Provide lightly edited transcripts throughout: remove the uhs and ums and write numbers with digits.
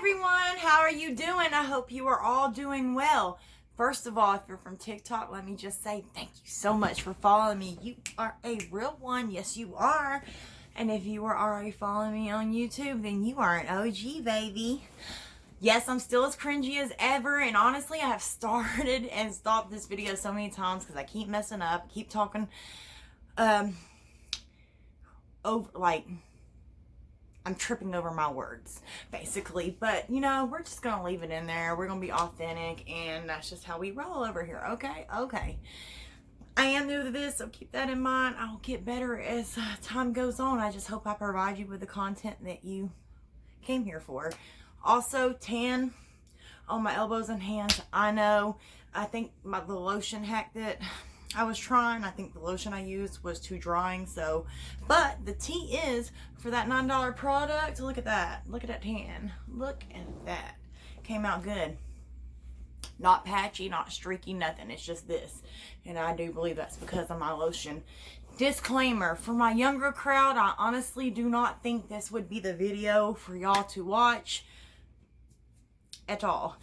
everyone, how are you doing? I hope you are all doing well. First of all, if you're from TikTok, let me just say thank you so much for following me. You are a real one. Yes, you are. And if you are already following me on YouTube, then you are an OG, baby. Yes, I'm still as cringy as ever, and honestly, I have started and stopped this video so many times because I keep messing up, keep talking over, like, I'm tripping over my words, basically. But, you know, we're just going to leave it in there. We're going to be authentic, and that's just how we roll over here, okay? Okay. I am new to this, so keep that in mind. I'll get better as time goes on. I just hope I provide you with the content that you came here for. Also, tan on my elbows and hands. I know, I think the lotion hack that I was trying, I think the lotion I used was too drying, so, but the tea is, for that $9 product, look at that tan, look at that, came out good, not patchy, not streaky, nothing, it's just this, and I do believe that's because of my lotion. Disclaimer, for my younger crowd, I honestly do not think this would be the video for y'all to watch at all.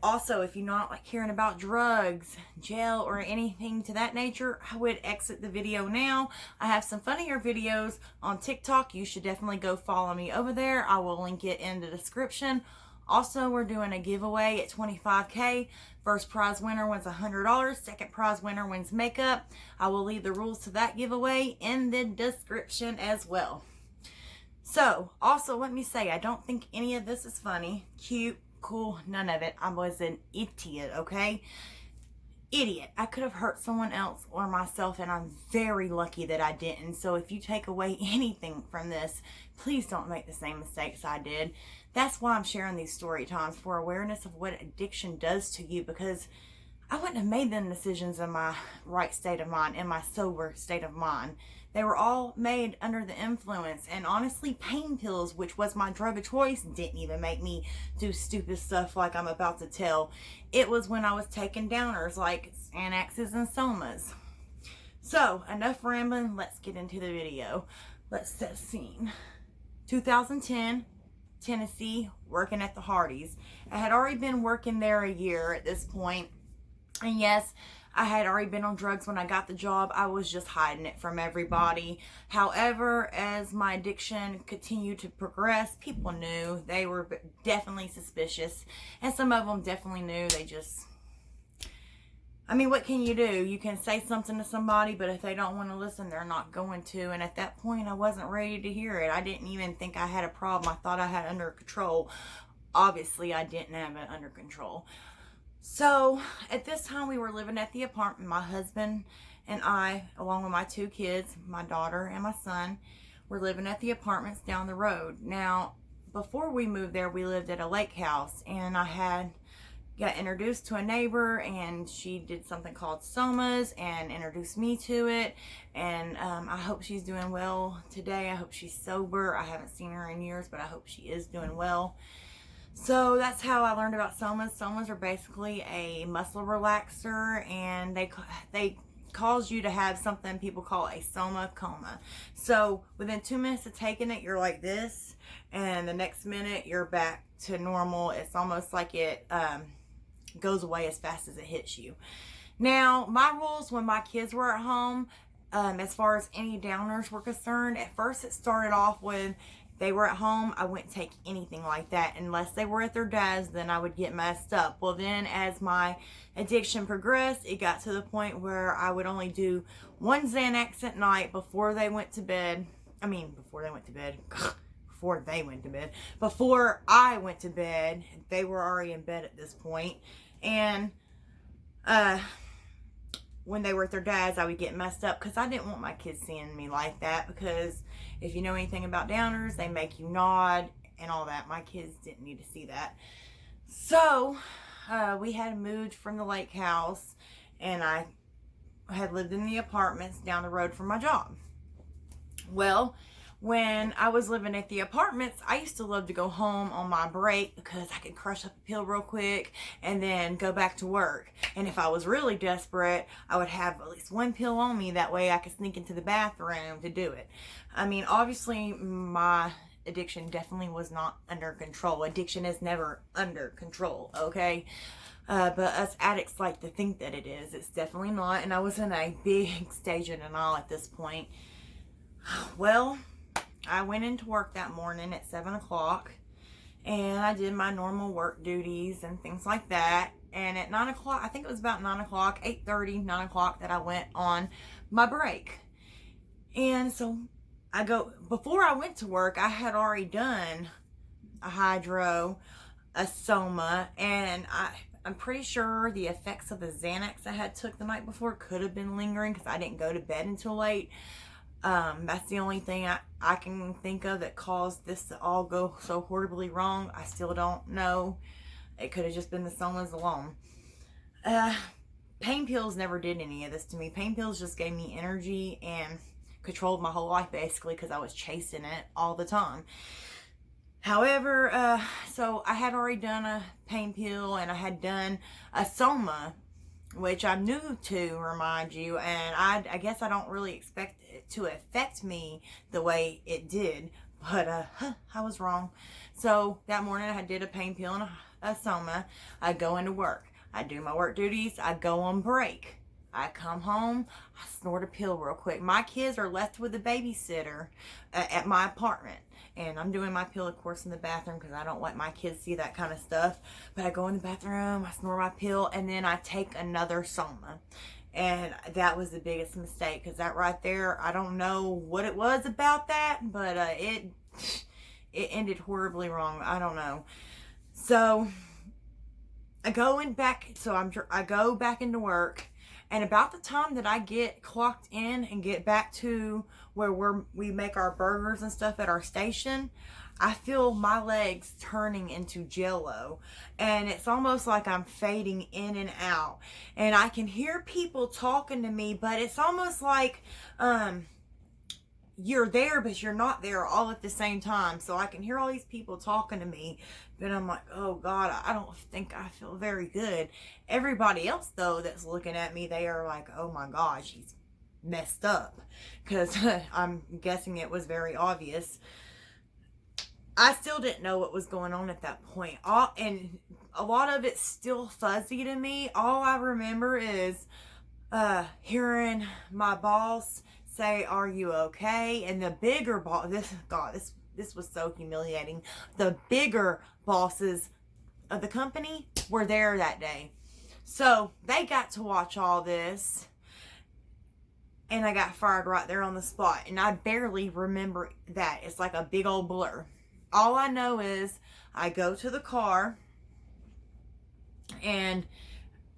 Also, if you're not like hearing about drugs, jail, or anything to that nature, I would exit the video now. I have some funnier videos on TikTok. You should definitely go follow me over there. I will link it in the description. Also, we're doing a giveaway at 25K. First prize winner wins $100. Second prize winner wins makeup. I will leave the rules to that giveaway in the description as well. So, also let me say, I don't think any of this is funny, cute, cool, none of it. I was an idiot, okay? Idiot. I could have hurt someone else or myself, and I'm very lucky that I didn't. So if you take away anything from this, please don't make the same mistakes I did. That's why I'm sharing these story times, for awareness of what addiction does to you, because I wouldn't have made them decisions in my right state of mind, in my sober state of mind. They were all made under the influence, and honestly, pain pills, which was my drug of choice, didn't even make me do stupid stuff like I'm about to tell. It was when I was taking downers like Xanaxes and Somas. So, enough rambling, let's get into the video. Let's set the scene. 2010, Tennessee, working at the Hardee's. I had already been working there a year at this point, and yes, I had already been on drugs when I got the job. I was just hiding it from everybody. However, as my addiction continued to progress, people knew. They were definitely suspicious. And some of them definitely knew. They just, I mean, what can you do? You can say something to somebody, but if they don't want to listen, they're not going to. And at that point, I wasn't ready to hear it. I didn't even think I had a problem. I thought I had it under control. Obviously, I didn't have it under control. So, at this time, we were living at the apartment. My husband and I, along with my two kids, my daughter and my son, were living at the apartments down the road. Now, before we moved there, we lived at a lake house, and I got introduced to a neighbor, and she did something called Somas and introduced me to it. And I hope she's doing well today. I hope she's sober. I haven't seen her in years, but I hope she is doing well. So that's how I learned about Somas. Somas are basically a muscle relaxer, and they cause you to have something people call a soma coma. So within 2 minutes of taking it, you're like this, and the next minute you're back to normal. It's almost like it goes away as fast as it hits you. Now, my rules when my kids were at home, as far as any downers were concerned, at first it started off with, they were at home, I wouldn't take anything like that unless they were at their dad's. Then I would get messed up. Well, then as my addiction progressed, it got to the point where I would only do one Xanax at night before they went to bed. Before I went to bed. They were already in bed at this point. And when they were at their dad's, I would get messed up because I didn't want my kids seeing me like that, because if you know anything about downers, they make you nod and all that. My kids didn't need to see that. So we had moved from the lake house, and I had lived in the apartments down the road from my job. Well, when I was living at the apartments, I used to love to go home on my break because I could crush up a pill real quick and then go back to work. And if I was really desperate, I would have at least one pill on me. That way I could sneak into the bathroom to do it. I mean, obviously my addiction definitely was not under control. Addiction is never under control, okay? But us addicts like to think that it is. It's definitely not. And I was in a big stage of denial at this point. Well, I went into work that morning at 7 o'clock. And I did my normal work duties and things like that. And at 9 o'clock, I think it was about 9 o'clock, 8:30, 9 o'clock, that I went on my break. And so before I went to work, I had already done a hydro, a soma, and I'm pretty sure the effects of the Xanax I had took the night before could have been lingering because I didn't go to bed until late. That's the only thing I can think of that caused this to all go so horribly wrong. I still don't know. It could have just been the somas alone. Pain pills never did any of this to me. Pain pills just gave me energy and controlled my whole life basically because I was chasing it all the time. However, so I had already done a pain pill and I had done a soma, which I'm new to, remind you, and I guess I don't really expect it to affect me the way it did, but I was wrong. So that morning I did a pain pill and a soma. I go into work. I do my work duties. I go on break. I come home. I snort a pill real quick. My kids are left with a babysitter at my apartment. And I'm doing my pill, of course, in the bathroom because I don't let my kids see that kind of stuff. But I go in the bathroom, I snort my pill, and then I take another soma. And that was the biggest mistake because that right there, I don't know what it was about that, but it ended horribly wrong. I don't know. So I go back into work. And about the time that I get clocked in and get back to where we make our burgers and stuff at our station, I feel my legs turning into jello. And it's almost like I'm fading in and out. And I can hear people talking to me, but it's almost like you're there, but you're not there all at the same time. So I can hear all these people talking to me, but I'm like, oh God, I don't think I feel very good. Everybody else, though, that's looking at me, they are like, oh my God, she's messed up. Because I'm guessing it was very obvious. I still didn't know what was going on at that point. And a lot of it's still fuzzy to me. All I remember is hearing my boss say, "Are you okay?" And the bigger boss, this was so humiliating. The bigger bosses of the company were there that day. So they got to watch all this. And I got fired right there on the spot. And I barely remember that. It's like a big old blur. All I know is I go to the car. And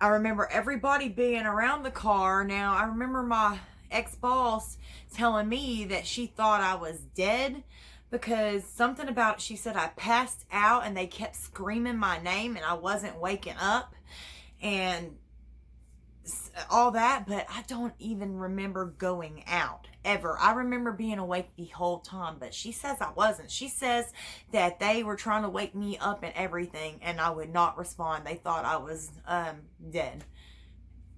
I remember everybody being around the car. Now, I remember my ex-boss telling me that she thought I was dead because something about it, she said I passed out and they kept screaming my name and I wasn't waking up and all that, but I don't even remember going out ever. I remember being awake the whole time, but she says I wasn't. She says that they were trying to wake me up and everything and I would not respond. They thought I was dead.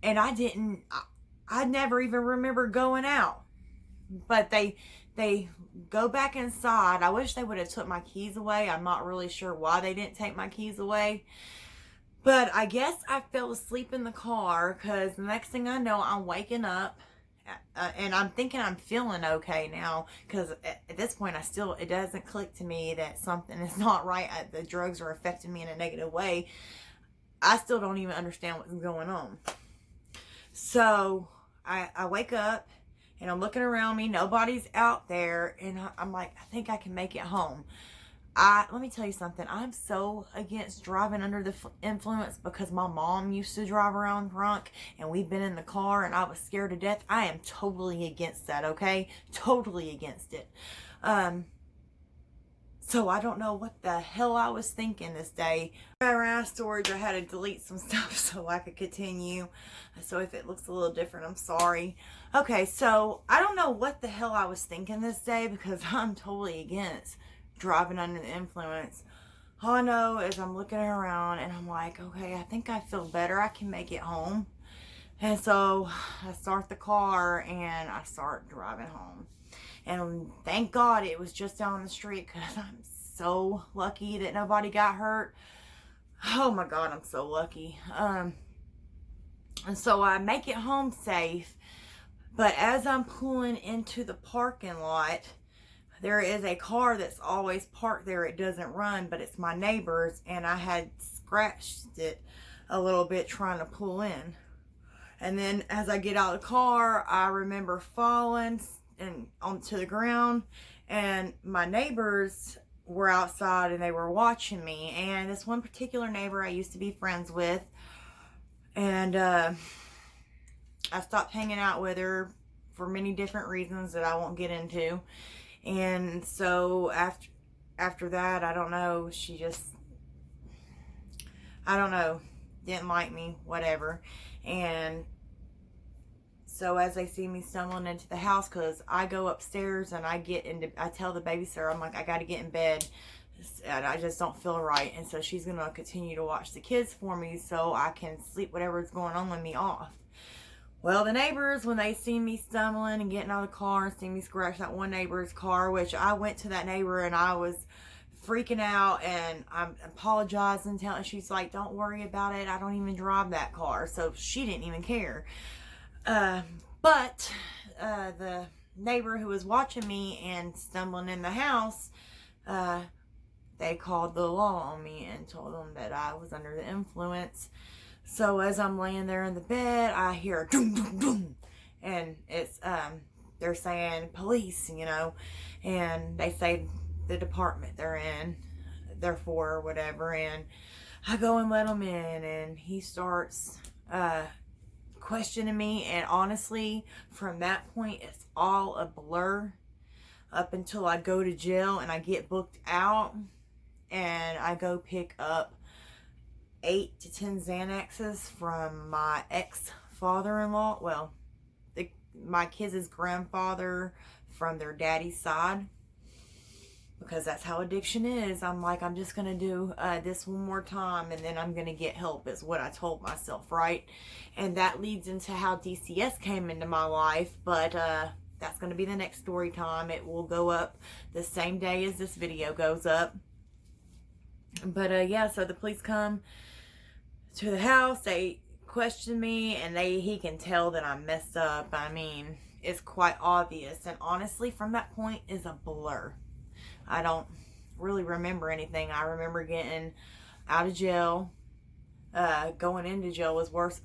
And I never even remember going out. But they go back inside. I wish they would have took my keys away. I'm not really sure why they didn't take my keys away. But I guess I fell asleep in the car because the next thing I know, I'm waking up and I'm thinking I'm feeling okay now because at this point it doesn't click to me that something is not right. The drugs are affecting me in a negative way. I still don't even understand what's going on. So I wake up and I'm looking around me. Nobody's out there. And I'm like, I think I can make it home. Let me tell you something. I'm so against driving under the influence because my mom used to drive around drunk and we've been in the car and I was scared to death. I am totally against that, okay? Totally against it. So I don't know what the hell I was thinking this day. I ran out of storage. I had to delete some stuff so I could continue. So if it looks a little different, I'm sorry. Okay, so I don't know what the hell I was thinking this day because I'm totally against driving under the influence. All I know is I'm looking around and I'm like, okay, I think I feel better. I can make it home. And so I start the car and I start driving home. And thank God it was just down the street, because I'm so lucky that nobody got hurt. Oh my God, I'm so lucky. And so I make it home safe. But as I'm pulling into the parking lot, there is a car that's always parked there. It doesn't run, but it's my neighbor's, and I had scratched it a little bit trying to pull in. And then as I get out of the car, I remember falling and onto the ground, and my neighbors were outside and they were watching me. And this one particular neighbor I used to be friends with, and I stopped hanging out with her for many different reasons that I won't get into. And so after that, I don't know, she just, I don't know, didn't like me, whatever. And so as they see me stumbling into the house, because I go upstairs and I tell the babysitter, I'm like, I got to get in bed, and I just don't feel right. And so she's going to continue to watch the kids for me so I can sleep whatever's going on with me off. Well, the neighbors, when they see me stumbling and getting out of the car and see me scratch that one neighbor's car, which I went to that neighbor and I was freaking out, and I'm apologizing, she's like, don't worry about it, I don't even drive that car. So she didn't even care. But the neighbor who was watching me and stumbling in the house, they called the law on me and told them that I was under the influence. So as I'm laying there in the bed, I hear a doom, doom, doom. And it's, they're saying police, you know, and they say the department they're in, they're for, or whatever. And I go and let him in, and he starts, questioning me. And honestly, from that point, it's all a blur up until I go to jail and I get booked out, and I go pick up 8 to 10 Xanaxes from my ex-father-in-law. Well, my kids' grandfather from their daddy's side, because that's how addiction is. I'm like, I'm just gonna do this one more time, and then I'm gonna get help, is what I told myself, right? And that leads into how DCS came into my life. But that's gonna be the next story time. It will go up the same day as this video goes up. But yeah, so the police come to the house, they question me, and he can tell that I'm messed up. I mean, it's quite obvious. And honestly, from that point is a blur. I don't really remember anything. I remember getting out of jail. Going into jail was worse.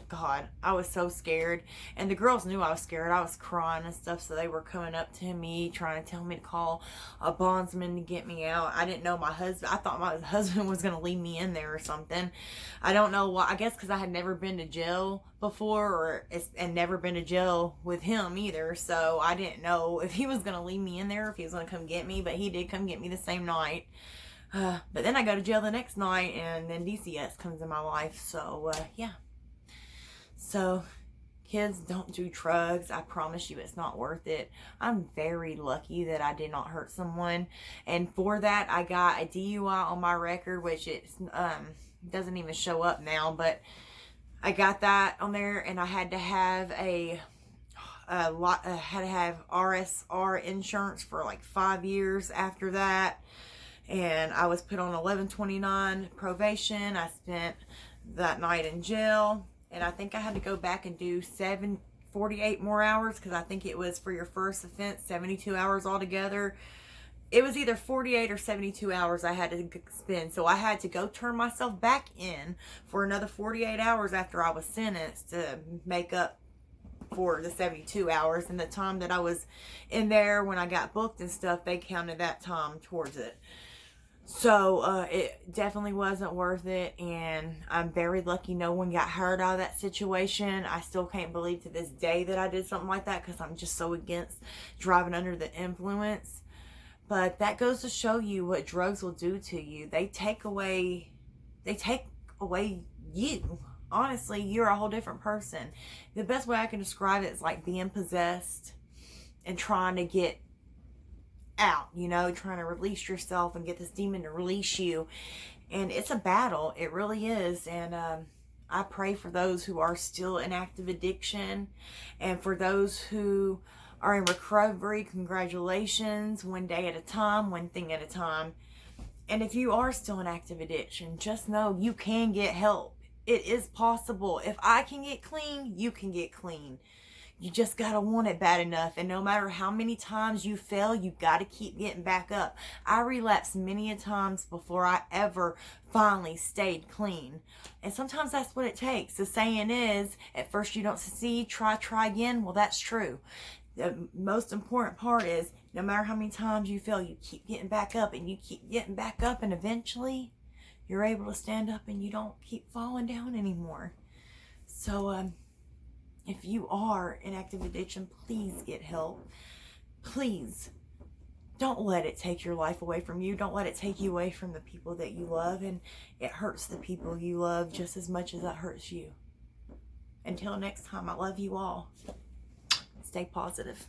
God, I was so scared. And the girls knew I was scared. I was crying and stuff, so they were coming up to me, trying to tell me to call a bondsman to get me out. I didn't know my husband. I thought my husband was going to leave me in there or something. I don't know why. I guess because I had never been to jail before, and never been to jail with him either. So I didn't know if he was going to leave me in there, if he was going to come get me. But he did come get me the same night. But then I go to jail the next night, and then DCS comes in my life. So, yeah. So, kids, don't do drugs. I promise you it's not worth it. I'm very lucky that I did not hurt someone. And for that, I got a DUI on my record, which it doesn't even show up now. But I got that on there, and I had to have RSR insurance for like 5 years after that. And I was put on 1129 probation. I spent that night in jail. And I think I had to go back and do 48 more hours, because I think it was for your first offense, 72 hours altogether. It was either 48 or 72 hours I had to spend. So I had to go turn myself back in for another 48 hours after I was sentenced to make up for the 72 hours. And the time that I was in there when I got booked and stuff, they counted that time towards it. So, it definitely wasn't worth it, and I'm very lucky no one got hurt out of that situation. I still can't believe to this day that I did something like that, because I'm just so against driving under the influence. But that goes to show you what drugs will do to you. They take away you. Honestly, you're a whole different person. The best way I can describe it is like being possessed and trying to get out, you know, trying to release yourself and get this demon to release you. And it's a battle. It really is. And I pray for those who are still in active addiction, and for those who are in recovery, congratulations. One day at a time, one thing at a time. And if you are still in active addiction, just know you can get help. It is possible. If I can get clean, you can get clean. You just gotta want it bad enough. And no matter how many times you fail, you gotta keep getting back up. I relapsed many a times before I ever finally stayed clean. And sometimes that's what it takes. The saying is, at first you don't succeed, try again. Well, that's true. The most important part is, no matter how many times you fail, you keep getting back up and you keep getting back up, and eventually you're able to stand up and you don't keep falling down anymore. So, if you are in active addiction, please get help. Please don't let it take your life away from you. Don't let it take you away from the people that you love. And it hurts the people you love just as much as it hurts you. Until next time, I love you all. Stay positive.